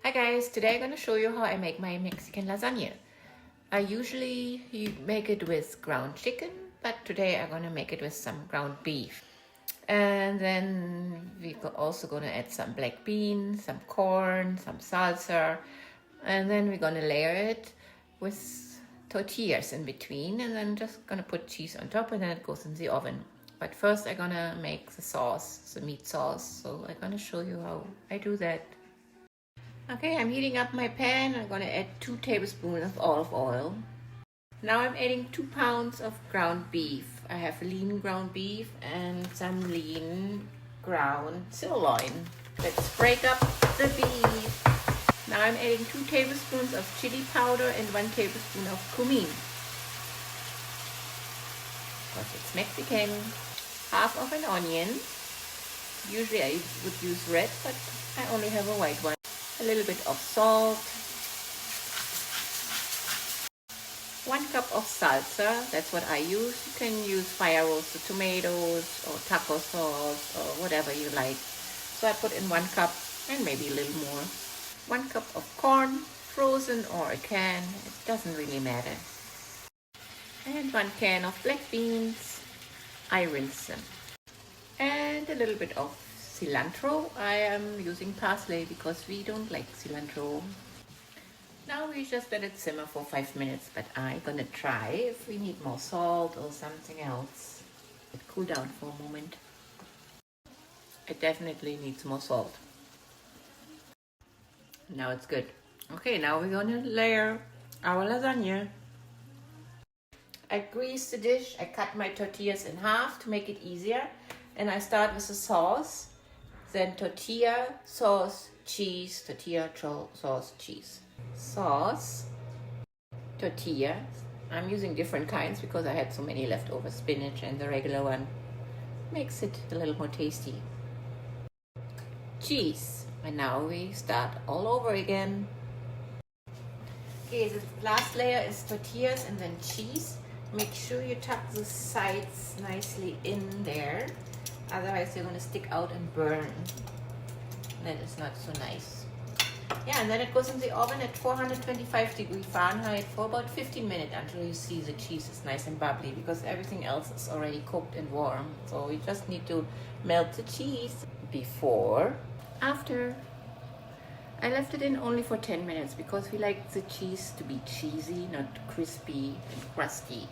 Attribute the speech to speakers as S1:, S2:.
S1: Hi guys, today I'm going to show you how I make my Mexican lasagna. I usually make it with ground chicken, but today I'm going to make it with some ground beef. And then we're also going to add some black beans, some corn, some salsa, and then we're going to layer it with tortillas in between, and then just going to put cheese on top, and then it goes in the oven. But first I'm going to make the sauce, the meat sauce, so I'm going to show you how I do that. Okay, I'm heating up my pan. I'm going to add 2 tablespoons of olive oil. Now I'm adding 2 pounds of ground beef. I have lean ground beef and some lean ground sirloin. Let's break up the beef. Now I'm adding 2 tablespoons of chili powder and 1 tablespoon of cumin. Because it's Mexican. Half of an onion. Usually I would use red, but I only have a white one. A little bit of salt, 1 cup of salsa, that's what I use. You can use fire roasted tomatoes or taco sauce or whatever you like. So I put in 1 cup and maybe a little more. 1 cup of corn, frozen or a can, it doesn't really matter. And 1 can of black beans, I rinse them. And a little bit of cilantro. I am using parsley because we don't like cilantro. Now we just let it simmer for 5 minutes, but I'm gonna try if we need more salt or something else. It cool down for a moment. It definitely needs more salt. Now it's good. Okay, now we're gonna layer our lasagna. I grease the dish. I cut my tortillas in half to make it easier, and I start with the sauce. Then tortilla, sauce, cheese, tortilla, sauce, cheese. Sauce, tortilla. I'm using different kinds because I had so many left over, spinach and the regular one. Makes it a little more tasty. Cheese. And now we start all over again. Okay, the last layer is tortillas and then cheese. Make sure you tuck the sides nicely in there. Otherwise you're going to stick out and burn. That is not so nice. Yeah, and then it goes in the oven at 425 degrees Fahrenheit for about 15 minutes until you see the cheese is nice and bubbly, because everything else is already cooked and warm. So we just need to melt the cheese before, after. I left it in only for 10 minutes because we like the cheese to be cheesy, not crispy and crusty.